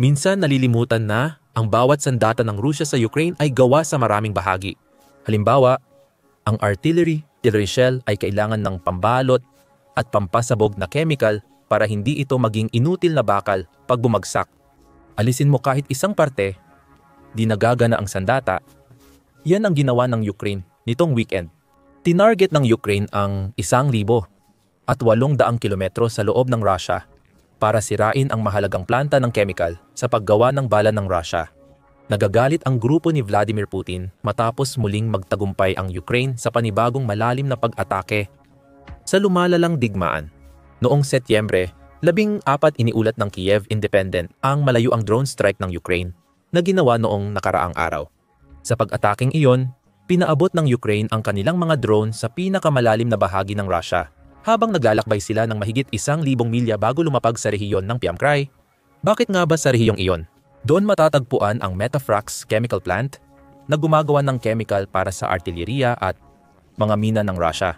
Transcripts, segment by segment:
Minsan nalilimutan na ang bawat sandata ng Rusya sa Ukraine ay gawa sa maraming bahagi. Halimbawa, ang artillery shell ay kailangan ng pambalot at pampasabog na chemical para hindi ito maging inutil na bakal pag bumagsak. Alisin mo kahit isang parte, di nagagana ang sandata. Yan ang ginawa ng Ukraine nitong weekend. Tinarget ng Ukraine ang 1,800 kilometro sa loob ng Russia para sirain ang mahalagang planta ng chemical sa paggawa ng bala ng Russia. Nagagalit ang grupo ni Vladimir Putin matapos muling magtagumpay ang Ukraine sa panibagong malalim na pag-atake sa lumalalang digmaan. Noong Setyembre, 14 iniulat ng Kiev Independent ang malayuang drone strike ng Ukraine na ginawa noong nakaraang araw. Sa pag-ataking iyon, pinaabot ng Ukraine ang kanilang mga drone sa pinakamalalim na bahagi ng Russia habang naglalakbay sila ng mahigit 1,000 milya bago lumapag sa rehiyon ng Pyamkrai. Bakit nga ba sa rehiyong iyon? Doon matatagpuan ang Metafrax Chemical Plant na gumagawa ng chemical para sa artilleriya at mga mina ng Russia.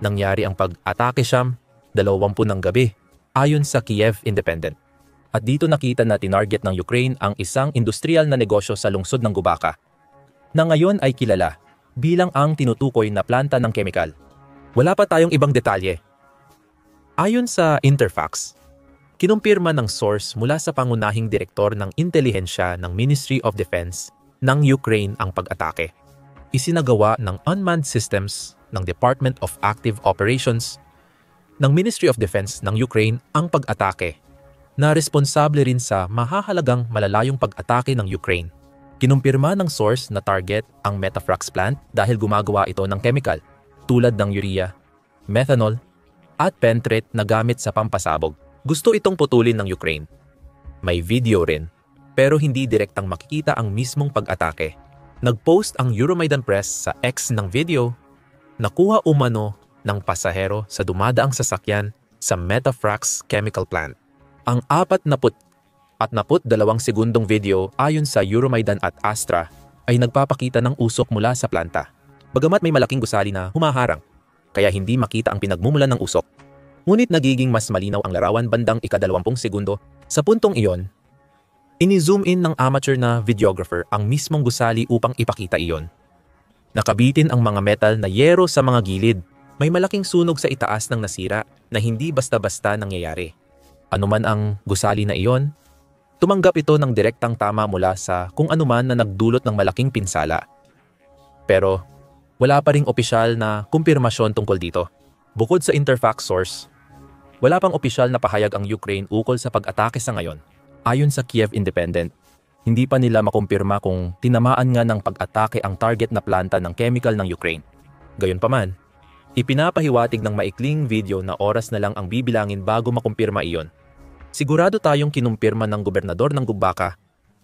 Nangyari ang pag-atake siyam, 20 ng gabi, ayon sa Kiev Independent. At dito nakita na tinarget ng Ukraine ang isang industrial na negosyo sa lungsod ng Gubaka, na ngayon ay kilala bilang ang tinutukoy na planta ng chemical. Wala pa tayong ibang detalye. Ayon sa Interfax, kinumpirma ng source mula sa pangunahing direktor ng intelihensya ng Ministry of Defense ng Ukraine ang pag-atake. Isinagawa ng Unmanned Systems ng Department of Active Operations ng Ministry of Defense ng Ukraine ang pag-atake, na responsable rin sa mahahalagang malalayong pag-atake ng Ukraine. Kinumpirma ng source na target ang Metafrax plant dahil gumagawa ito ng chemical tulad ng urea, methanol, at pentret na gamit sa pampasabog. Gusto itong putulin ng Ukraine. May video rin, pero hindi direktang makikita ang mismong pag-atake. Nag-post ang Euromaidan Press sa X ng video, nakuha umano ng pasahero sa dumadaang sasakyan sa Metafrax Chemical Plant. Ang 42 segundong video ayon sa Euromaidan at Astra ay nagpapakita ng usok mula sa planta. Bagamat may malaking gusali na humaharang, kaya hindi makita ang pinagmumulan ng usok. Ngunit nagiging mas malinaw ang larawan bandang ika-20 segundo. Sa puntong iyon, ini-zoom in ng amateur na videographer ang mismong gusali upang ipakita iyon. Nakabitin ang mga metal na yero sa mga gilid. May malaking sunog sa itaas ng nasira na hindi basta-basta nangyayari. Anuman ang gusali na iyon, tumanggap ito ng direktang tama mula sa kung anuman na nagdulot ng malaking pinsala. Pero wala pa ring opisyal na kumpirmasyon tungkol dito. Bukod sa Interfax source, wala pang opisyal na pahayag ang Ukraine ukol sa pag-atake sa ngayon. Ayon sa Kiev Independent, hindi pa nila makumpirma kung tinamaan nga ng pag-atake ang target na planta ng chemical ng Ukraine. Gayunpaman, ipinapahiwatig ng maikling video na oras na lang ang bibilangin bago makumpirma iyon. Sigurado tayong kinumpirma ng gobernador ng Gubaka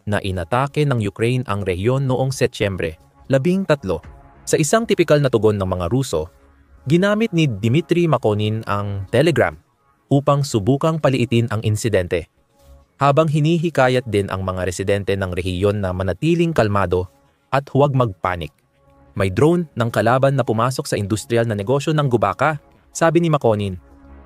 na inatake ng Ukraine ang rehiyon noong Setyembre 13. Sa isang tipikal na tugon ng mga Ruso, ginamit ni Dmitry Makonin ang Telegram upang subukang paliitin ang insidente, habang hinihikayat din ang mga residente ng rehiyon na manatiling kalmado at huwag magpanik. May drone ng kalaban na pumasok sa industrial na negosyo ng Gubaka, sabi ni Makonin.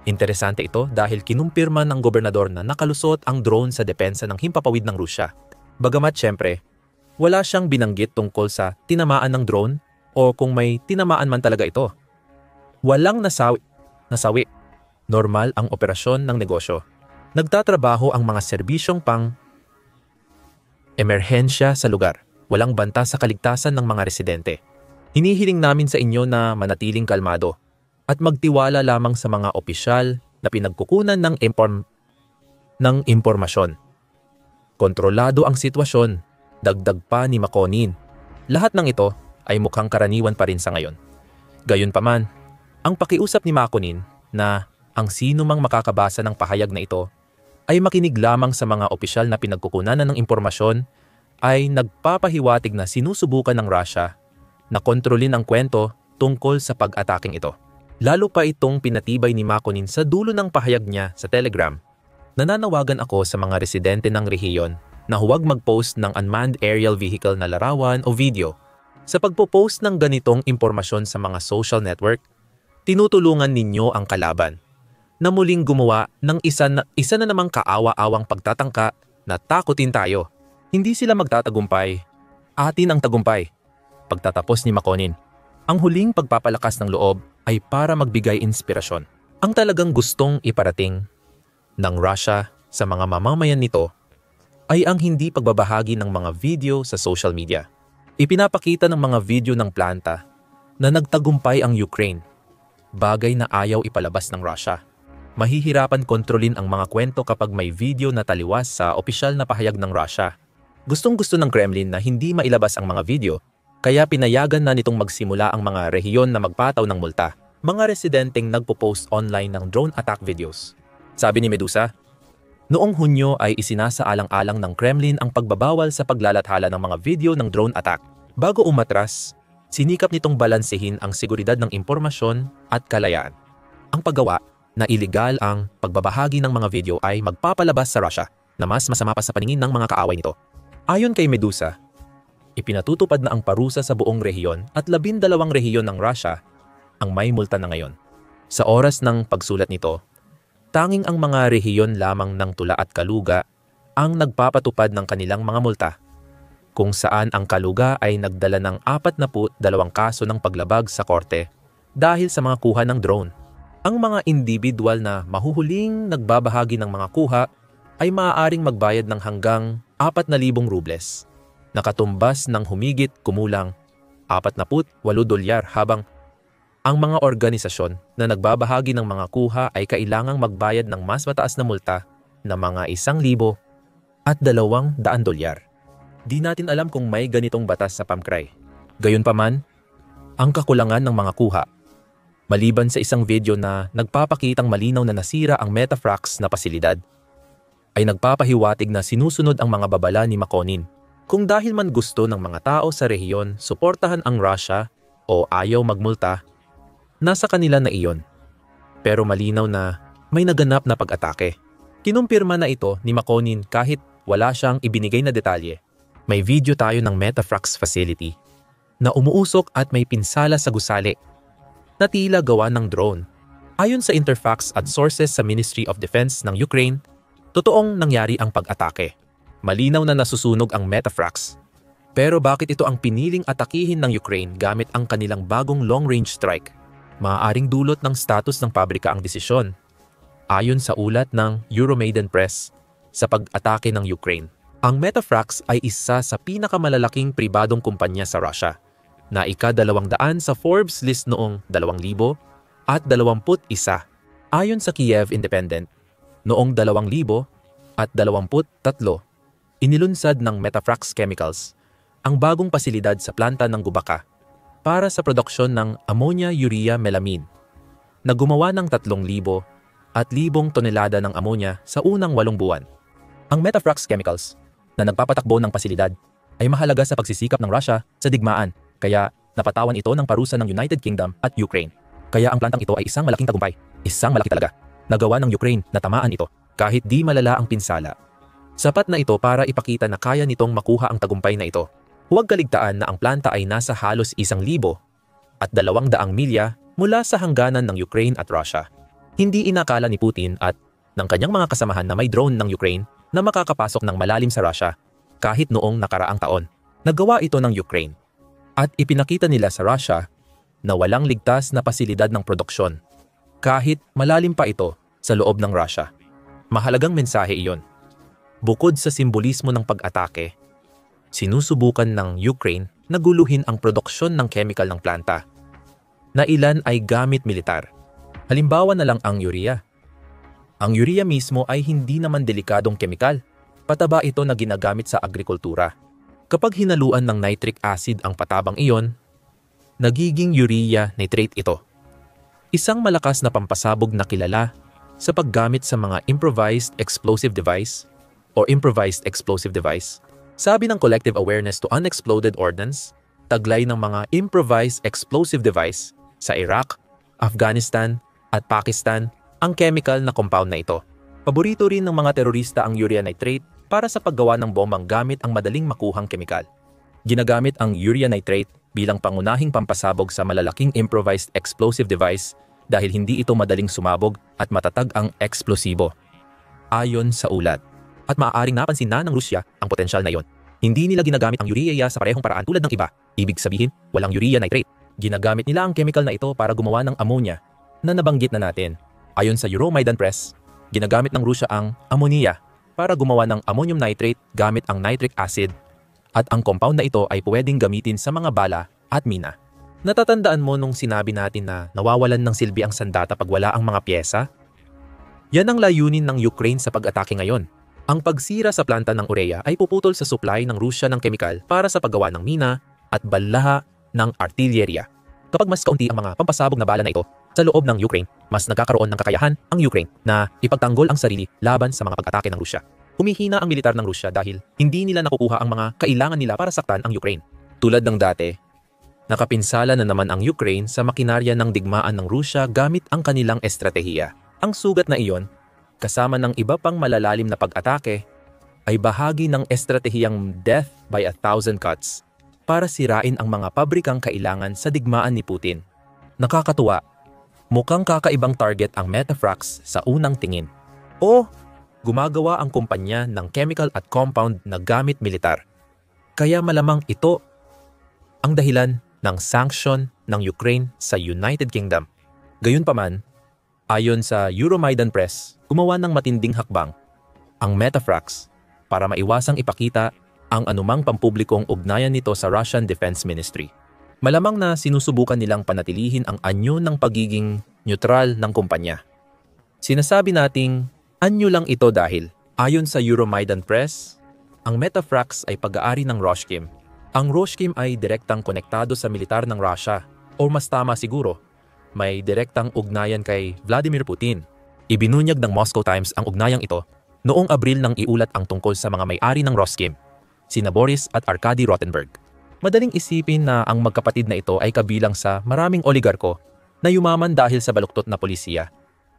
Interesante ito dahil kinumpirma ng gobernador na nakalusot ang drone sa depensa ng himpapawid ng Rusya. Bagamat syempre, wala siyang binanggit tungkol sa tinamaan ng drone o kung may tinamaan man talaga ito. Walang nasawi. Normal ang operasyon ng negosyo. Nagtatrabaho ang mga serbisyong emerhensya sa lugar. Walang banta sa kaligtasan ng mga residente. Hinihiling namin sa inyo na manatiling kalmado at magtiwala lamang sa mga opisyal na pinagkukunan ng impormasyon. Kontrolado ang sitwasyon, dagdag pa ni Makonin. Lahat ng ito ay mukhang karaniwan pa rin sa ngayon. Gayunpaman, ang pakiusap ni Makonin na ang sino mang makakabasa ng pahayag na ito ay makinig lamang sa mga opisyal na pinagkukunan ng impormasyon ay nagpapahiwatig na sinusubukan ng Russia na kontrolin ang kwento tungkol sa pag-ataking ito. Lalo pa itong pinatibay ni Makonin sa dulo ng pahayag niya sa Telegram. Nananawagan ako sa mga residente ng rehiyon na huwag mag-post ng unmanned aerial vehicle na larawan o video. Sa pagpo-post ng ganitong impormasyon sa mga social network, tinutulungan ninyo ang kalaban na muling gumawa ng isa na namang kaawa-awang pagtatangka Natakutin tayo. Hindi sila magtatagumpay. Atin ang tagumpay. Pagtatapos ni Makonnen, ang huling pagpapalakas ng loob ay para magbigay inspirasyon. Ang talagang gustong iparating ng Russia sa mga mamamayan nito ay ang hindi pagbabahagi ng mga video sa social media. Ipinapakita ng mga video ng planta na nagtagumpay ang Ukraine, bagay na ayaw ipalabas ng Russia. Mahihirapan kontrolin ang mga kwento kapag may video na taliwas sa opisyal na pahayag ng Russia. Gustong-gusto ng Kremlin na hindi mailabas ang mga video, kaya pinayagan na nitong magsimula ang mga rehiyon na magpataw ng multa. Mga residenteng nagpo-post online ng drone attack videos. Sabi ni Medusa, noong Hunyo ay isinasaalang-alang ng Kremlin ang pagbabawal sa paglalathala ng mga video ng drone attack. Bago umatras, sinikap nitong balansehin ang seguridad ng impormasyon at kalayaan. Ang paggawa na iligal ang pagbabahagi ng mga video ay magpapalabas sa Russia na mas masama pa sa paningin ng mga kaaway nito. Ayon kay Medusa, ipinatutupad na ang parusa sa buong rehiyon at 12 rehiyon ng Russia ang may multa na ngayon. Sa oras ng pagsulat nito, tanging ang mga rehiyon lamang ng Tula at Kaluga ang nagpapatupad ng kanilang mga multa, kung saan ang Kaluga ay nagdala ng 42 kaso ng paglabag sa korte dahil sa mga kuha ng drone. Ang mga individual na mahuhuling nagbabahagi ng mga kuha ay maaaring magbayad ng hanggang 4,000 rubles, nakatumbas ng humigit kumulang 48 dolyar, habang ang mga organisasyon na nagbabahagi ng mga kuha ay kailangang magbayad ng mas mataas na multa na mga 1,000 at 200 dolyar. Di natin alam kung may ganitong batas sa Pamcray. Gayunpaman, ang kakulangan ng mga kuha, maliban sa isang video na nagpapakitang malinaw na nasira ang Metafrax na pasilidad, ay nagpapahiwatig na sinusunod ang mga babala ni Makonnen. Kung dahil man gusto ng mga tao sa rehiyon suportahan ang Russia o ayaw magmulta, nasa kanila na iyon. Pero malinaw na may naganap na pag-atake. Kinumpirma na ito ni Makonnen kahit wala siyang ibinigay na detalye. May video tayo ng Metafrax facility na umuusok at may pinsala sa gusali na tila gawa ng drone. Ayon sa Interfax at sources sa Ministry of Defense ng Ukraine, totoong nangyari ang pag-atake. Malinaw na nasusunog ang Metafrax. Pero bakit ito ang piniling atakihin ng Ukraine gamit ang kanilang bagong long-range strike? Maaaring dulot ng status ng pabrika ang desisyon. Ayon sa ulat ng Euromaidan Press sa pag-atake ng Ukraine, ang Metafrax ay isa sa pinakamalalaking pribadong kumpanya sa Russia na ika-200 sa Forbes list noong 2021. Ayon sa Kiev Independent, noong 2023, inilunsad ng Metafrax Chemicals ang bagong pasilidad sa planta ng Gubaka para sa produksyon ng ammonia-urea melamine na gumawa ng 3,000 at 1,000 tonelada ng ammonia sa unang 8 buwan. Ang Metafrax Chemicals na nagpapatakbo ng pasilidad ay mahalaga sa pagsisikap ng Russia sa digmaan, kaya napatawan ito ng parusa ng United Kingdom at Ukraine. Kaya ang plantang ito ay isang malaking tagumpay, isang malaki talaga. Nagawa ng Ukraine na tamaan ito kahit di malala ang pinsala. Sapat na ito para ipakita na kaya nitong makuha ang tagumpay na ito. Huwag kaligtaan na ang planta ay nasa halos 1,000 at 200 milya mula sa hangganan ng Ukraine at Russia. Hindi inakala ni Putin at ng kanyang mga kasamahan na may drone ng Ukraine na makakapasok ng malalim sa Russia kahit noong nakaraang taon. Nagawa ito ng Ukraine at ipinakita nila sa Russia na walang ligtas na pasilidad ng produksyon kahit malalim pa ito sa loob ng Russia. Mahalagang mensahe iyon. Bukod sa simbolismo ng pag-atake, sinusubukan ng Ukraine na guluhin ang produksyon ng chemical ng planta, na ilan ay gamit militar. Halimbawa na lang ang urea. Ang urea mismo ay hindi naman delikadong kemikal. Pataba ito na ginagamit sa agrikultura. Kapag hinaluan ng nitric acid ang patabang iyon, nagiging urea nitrate ito. Isang malakas na pampasabog na kilala sa paggamit sa mga improvised explosive device o improvised explosive device. Sabi ng Collective Awareness to Unexploded Ordnance, taglay ng mga improvised explosive device sa Iraq, Afghanistan at Pakistan ang chemical na compound na ito. Paborito rin ng mga terorista ang urea nitrate para sa paggawa ng bombang gamit ang madaling makuhang kemikal. Ginagamit ang urea nitrate bilang pangunahing pampasabog sa malalaking improvised explosive device dahil hindi ito madaling sumabog at matatag ang eksplosibo. Ayon sa ulat, at maaaring napansin na ng Rusya ang potensyal na iyon. Hindi nila ginagamit ang urea sa parehong paraan tulad ng iba. Ibig sabihin, walang urea nitrate. Ginamit nila ang chemical na ito para gumawa ng ammonia na nabanggit na natin. Ayon sa Euromaidan Press, ginagamit ng Rusya ang ammonia para gumawa ng ammonium nitrate gamit ang nitric acid at ang compound na ito ay pwedeng gamitin sa mga bala at mina. Natatandaan mo nung sinabi natin na nawawalan ng silbi ang sandata pag wala ang mga pyesa? Yan ang layunin ng Ukraine sa pag-atake ngayon. Ang pagsira sa planta ng urea ay puputol sa supply ng Rusya ng kemikal para sa paggawa ng mina at balaha ng artilyerya. Kapag mas kaunti ang mga pampasabog na bala na ito sa loob ng Ukraine, mas nagkakaroon ng kakayahan ang Ukraine na ipagtanggol ang sarili laban sa mga pag-atake ng Rusya. Humihina ang militar ng Rusya dahil hindi nila nakukuha ang mga kailangan nila para saktan ang Ukraine. Tulad ng dati, nakapinsala na naman ang Ukraine sa makinarya ng digmaan ng Rusya gamit ang kanilang estratehiya. Ang sugat na iyon, kasama ng iba pang malalalim na pag-atake, ay bahagi ng estratehiyang death by 1,000 cuts para sirain ang mga pabrikang kailangan sa digmaan ni Putin. Nakakatuwa, mukhang kakaibang target ang Metafrax sa unang tingin. O gumagawa ang kumpanya ng chemical at compound na gamit militar. Kaya malamang ito ang dahilan ng sanction ng Ukraine sa United Kingdom. Gayunpaman, ayon sa Euromaidan Press, gumawa ng matinding hakbang ang Metafrax para maiwasang ipakita ang anumang pampublikong ugnayan nito sa Russian Defense Ministry. Malamang na sinusubukan nilang panatilihin ang anyo ng pagiging neutral ng kumpanya. Sinasabi nating anyo lang ito dahil, ayon sa Euromaidan Press, ang Metafrax ay pag-aari ng Roshkim. Ang Roshkim ay direktang konektado sa militar ng Russia, o mas tama siguro, may direktang ugnayan kay Vladimir Putin. Ibinunyag ng Moscow Times ang ugnayang ito noong Abril nang iulat ang tungkol sa mga may-ari ng Roshkim, sina Boris at Arkady Rotenberg. Madaling isipin na ang magkapatid na ito ay kabilang sa maraming oligarko na yumaman dahil sa baluktot na polisiya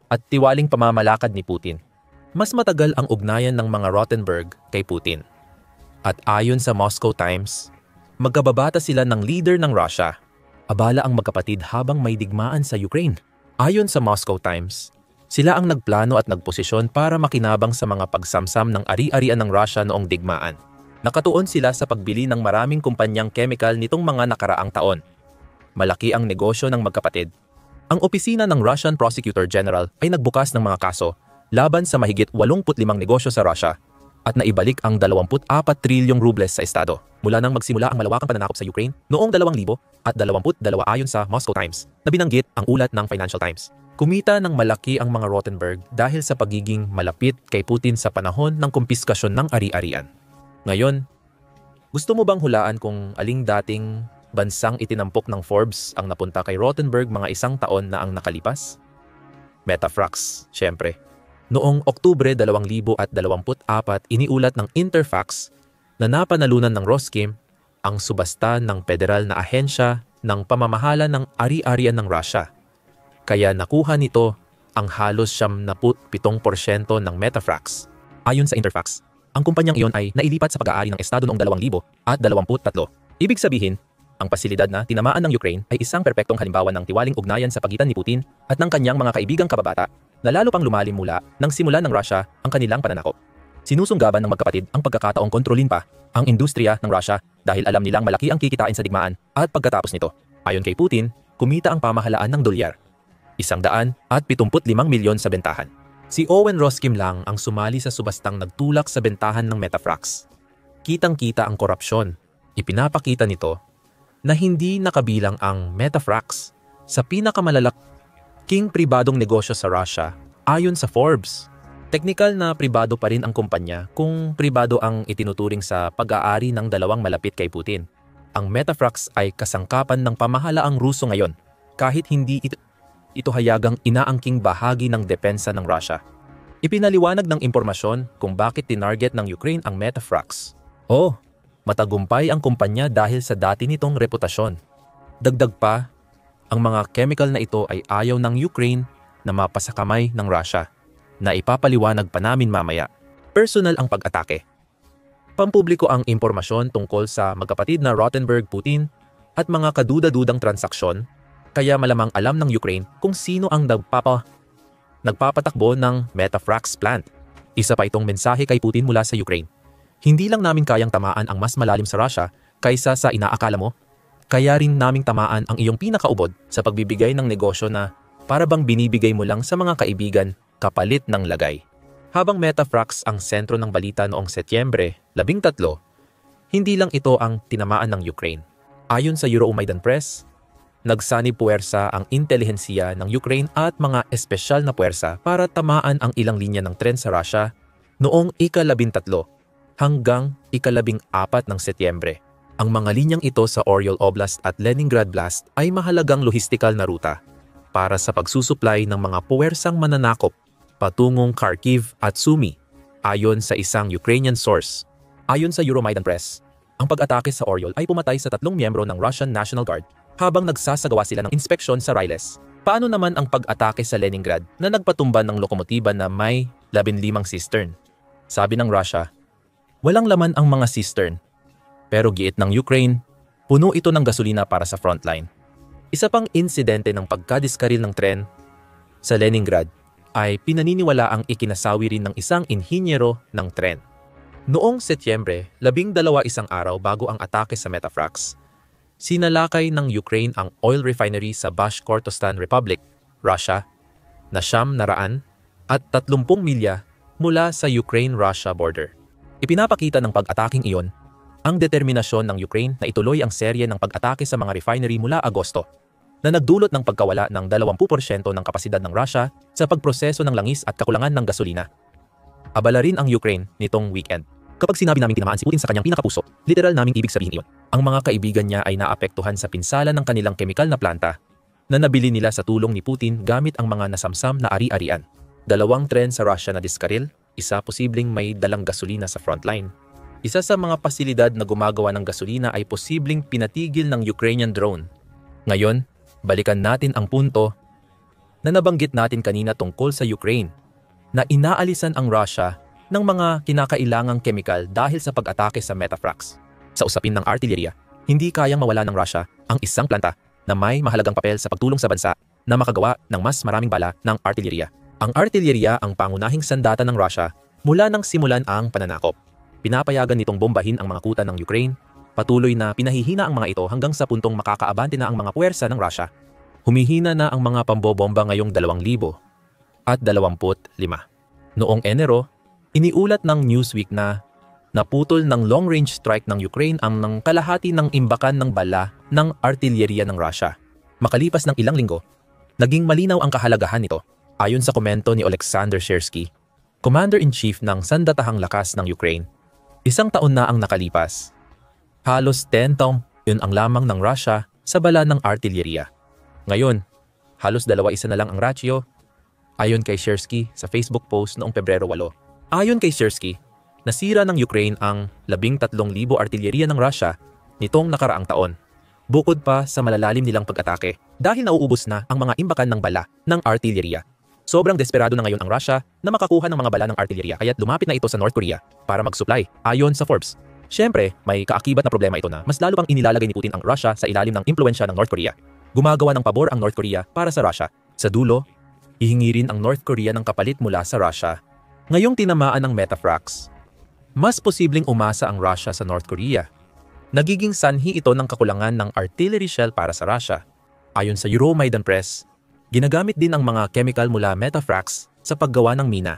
at tiwaling pamamalakad ni Putin. Mas matagal ang ugnayan ng mga Rotenberg kay Putin. At ayon sa Moscow Times, magkababata sila ng leader ng Russia. Abala ang magkapatid habang may digmaan sa Ukraine. Ayon sa Moscow Times, sila ang nagplano at nagposisyon para makinabang sa mga pagsamsam ng ari-arian ng Russia noong digmaan. Nakatuon sila sa pagbili ng maraming kumpanyang chemical nitong mga nakaraang taon. Malaki ang negosyo ng magkapatid. Ang opisina ng Russian Prosecutor General ay nagbukas ng mga kaso laban sa mahigit 85 negosyo sa Russia at naibalik ang 24 trilyong rubles sa estado mula nang magsimula ang malawakang pananakop sa Ukraine noong 2022 ayon sa Moscow Times na binanggit ang ulat ng Financial Times. Kumita ng malaki ang mga Rotenberg dahil sa pagiging malapit kay Putin sa panahon ng kumpiskasyon ng ari-arian. Ngayon, gusto mo bang hulaan kung aling dating bansang itinampok ng Forbes ang napunta kay Rotenberg mga isang taon na ang nakalipas? Metafrax, syempre. Noong Oktubre 2024, iniulat ng Interfax na napanalunan ng Roshkim ang subasta ng federal na ahensya ng pamamahala ng ari-arian ng Russia. Kaya nakuha nito ang halos 77% ng Metafrax. Ayon sa Interfax, ang kumpanyang iyon ay nailipat sa pag-aari ng estado noong 2023. Ibig sabihin, ang pasilidad na tinamaan ng Ukraine ay isang perpektong halimbawa ng tiwaling ugnayan sa pagitan ni Putin at ng kanyang mga kaibigang kababata na lalo pang lumalim mula nang simulan ng Russia ang kanilang pananakop. Sinusunggaban ng magkapatid ang pagkakataong kontrolin pa ang industriya ng Russia dahil alam nilang malaki ang kikitain sa digmaan at pagkatapos nito. Ayon kay Putin, kumita ang pamahalaan ng dolyar, 175 milyon sa bentahan. Si Owen Roshkim lang ang sumali sa subastang nagtulak sa bentahan ng Metafrax. Kitang-kita ang korupsyon. Ipinapakita nito na hindi nakabilang ang Metafrax sa pinakamalalaking pribadong negosyo sa Russia ayon sa Forbes. Teknikal na pribado pa rin ang kumpanya kung pribado ang itinuturing sa pag-aari ng dalawang malapit kay Putin. Ang Metafrax ay kasangkapan ng pamahalaang Ruso ngayon kahit hindi ito hayagang inaangking bahagi ng depensa ng Russia. Ipinaliwanag ng impormasyon kung bakit tinarget ng Ukraine ang Metafrax. Matagumpay ang kumpanya dahil sa dati nitong reputasyon. Dagdag pa, ang mga chemical na ito ay ayaw ng Ukraine na mapasakamay ng Russia, na ipapaliwanag pa namin mamaya. Personal ang pag-atake. Pampubliko ang impormasyon tungkol sa magkapatid na Rotenberg-Putin at mga kaduda-dudang transaksyon, kaya malamang alam ng Ukraine kung sino ang nagpapatakbo ng Metafrax plant. Isa pa itong mensahe kay Putin mula sa Ukraine. Hindi lang namin kayang tamaan ang mas malalim sa Russia kaysa sa inaakala mo, kaya rin naming tamaan ang iyong pinakaubod sa pagbibigay ng negosyo na para bang binibigay mo lang sa mga kaibigan kapalit ng lagay. Habang Metafrax ang sentro ng balita noong Setyembre 13, hindi lang ito ang tinamaan ng Ukraine. Ayon sa Euromaidan Press, nagsanib puwersa ang intelihensiya ng Ukraine at mga espesyal na puwersa para tamaan ang ilang linya ng tren sa Russia noong ika-13 hanggang ika-14 ng Setyembre. Ang mga linyang ito sa Oryol Oblast at Leningrad Blast ay mahalagang lohistikal na ruta para sa pagsusuplay ng mga puwersang mananakop patungong Kharkiv at Sumy, ayon sa isang Ukrainian source. Ayon sa Euromaidan Press, ang pag-atake sa Oryol ay pumatay sa 3 miyembro ng Russian National Guard habang nagsasagawa sila ng inspeksyon sa Ryles. Paano naman ang pag-atake sa Leningrad na nagpatumba ng lokomotiba na may 15 cistern? Sabi ng Russia, walang laman ang mga cistern. Pero giit ng Ukraine, puno ito ng gasolina para sa frontline. Isa pang insidente ng pagkadiskaril ng tren sa Leningrad ay pinaniniwala ang ikinasawi rin ng isang inhinyero ng tren. Noong Setyembre 12, isang araw bago ang atake sa Metafrax, sinalakay ng Ukraine ang oil refinery sa Bashkortostan Republic, Russia, na 900 at 30 milya mula sa Ukraine-Russia border. Ipinapakita ng pag-ataking iyon ang determinasyon ng Ukraine na ituloy ang serye ng pag-atake sa mga refinery mula Agosto, na nagdulot ng pagkawala ng 20% ng kapasidad ng Russia sa pagproseso ng langis at kakulangan ng gasolina. Abala rin ang Ukraine nitong weekend. Kapag sinabi naming tinamaan si Putin sa kanyang pinakapuso, literal naming ibig sabihin iyon. Ang mga kaibigan niya ay naapektuhan sa pinsala ng kanilang kemikal na planta na nabili nila sa tulong ni Putin gamit ang mga nasamsam na ari-arian. 2 tren sa Russia na diskaril, isa posibleng may dalang gasolina sa frontline. Isa sa mga pasilidad na gumagawa ng gasolina ay posibleng pinatigil ng Ukrainian drone. Ngayon, balikan natin ang punto na nabanggit natin kanina tungkol sa Ukraine, na inaalisan ang Russia ng mga kinakailangang kemikal dahil sa pag-atake sa Metafrax. Sa usapin ng artillerya, hindi kayang mawala ng Russia ang isang planta na may mahalagang papel sa pagtulong sa bansa na makagawa ng mas maraming bala ng artillerya. Ang artillerya ang pangunahing sandata ng Russia mula nang simulan ang pananakop. Pinapayagan nitong bombahin ang mga kuta ng Ukraine, patuloy na pinahihina ang mga ito hanggang sa puntong makakaabante na ang mga puwersa ng Russia. Humihina na ang mga pambobomba ngayong 2025. Noong Enero, iniulat ng Newsweek na naputol ng long-range strike ng Ukraine ang kalahati ng imbakan ng bala ng artillerya ng Russia. Makalipas ng ilang linggo, naging malinaw ang kahalagahan nito. Ayon sa komento ni Oleksandr Syrskyi, Commander-in-Chief ng Sandatahang Lakas ng Ukraine, 1 taon na ang nakalipas. Halos 10 taong yun ang lamang ng Russia sa bala ng artillerya. Ngayon, halos 2-1 na lang ang ratio, ayon kay Syrskyi sa Facebook post noong Pebrero 8. Ayon kay Syrskyi, nasira ng Ukraine ang 13,000 artillerya ng Russia nitong nakaraang taon. Bukod pa sa malalalim nilang pag-atake dahil nauubos na ang mga imbakan ng bala ng artillerya. Sobrang desperado na ngayon ang Russia na makakuha ng mga bala ng artillerya kaya't lumapit na ito sa North Korea para mag-supply, ayon sa Forbes. Siyempre, may kaakibat na problema ito na mas lalo pang inilalagay ni Putin ang Russia sa ilalim ng impluwensya ng North Korea. Gumagawa ng pabor ang North Korea para sa Russia. Sa dulo, hihingi rin ang North Korea ng kapalit mula sa Russia. Ngayong tinamaan ng Metafrax, mas posibleng umasa ang Russia sa North Korea. Nagiging sanhi ito ng kakulangan ng artillery shell para sa Russia. Ayon sa Euromaidan Press, ginagamit din ang mga chemical mula Metafrax sa paggawa ng mina.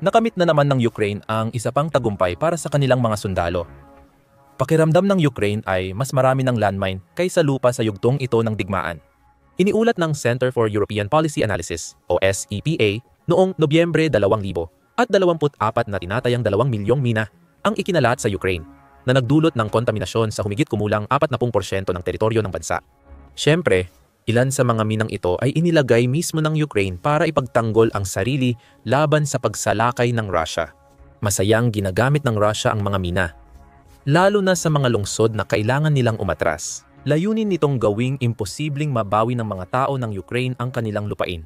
Nakamit na naman ng Ukraine ang isa pang tagumpay para sa kanilang mga sundalo. Pakiramdam ng Ukraine ay mas marami ng landmine kaysa lupa sa yugtong ito ng digmaan. Iniulat ng Center for European Policy Analysis o SEPA noong Nobyembre 2000 at 24 na tinatayang 2 milyong mina ang ikinalat sa Ukraine na nagdulot ng kontaminasyon sa humigit kumulang 40% ng teritoryo ng bansa. Siyempre, ilan sa mga minang ito ay inilagay mismo ng Ukraine para ipagtanggol ang sarili laban sa pagsalakay ng Russia. Masayang ginagamit ng Russia ang mga mina, lalo na sa mga lungsod na kailangan nilang umatras. Layunin nitong gawing imposibleng mabawi ng mga tao ng Ukraine ang kanilang lupain.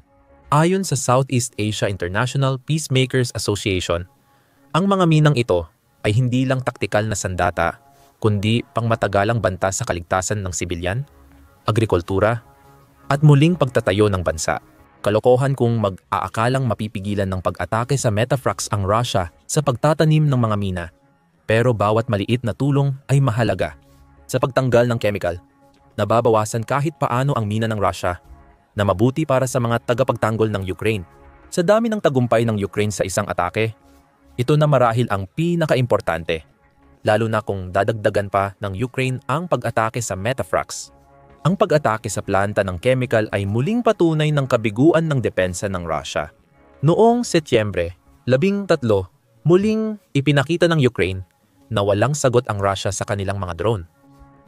Ayon sa Southeast Asia International Peacemakers Association, ang mga minang ito ay hindi lang taktikal na sandata, kundi pangmatagalang banta sa kaligtasan ng sibilyan, agrikultura, at muling pagtatayo ng bansa. Kalokohan kung mag-aakalang mapipigilan ng pag-atake sa Metafrax ang Russia sa pagtatanim ng mga mina. Pero bawat maliit na tulong ay mahalaga. Sa pagtanggal ng chemical, nababawasan kahit paano ang mina ng Russia na mabuti para sa mga tagapagtanggol ng Ukraine. Sa dami ng tagumpay ng Ukraine sa isang atake, ito na marahil ang pinaka-importante, lalo na kung dadagdagan pa ng Ukraine ang pag-atake sa Metafrax. Ang pag-atake sa planta ng chemical ay muling patunay ng kabiguan ng depensa ng Russia. Noong Setyembre 13, muling ipinakita ng Ukraine na walang sagot ang Russia sa kanilang mga drone.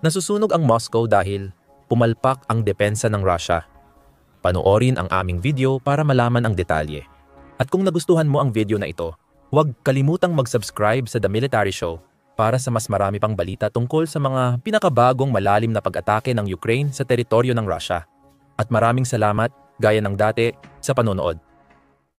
Nasusunog ang Moscow dahil pumalpak ang depensa ng Russia. Panoorin ang aming video para malaman ang detalye. At kung nagustuhan mo ang video na ito, huwag kalimutang mag-subscribe sa The Military Show para sa mas marami pang balita tungkol sa mga pinakabagong malalim na pag-atake ng Ukraine sa teritoryo ng Russia. At maraming salamat, gaya ng dati, sa panonood.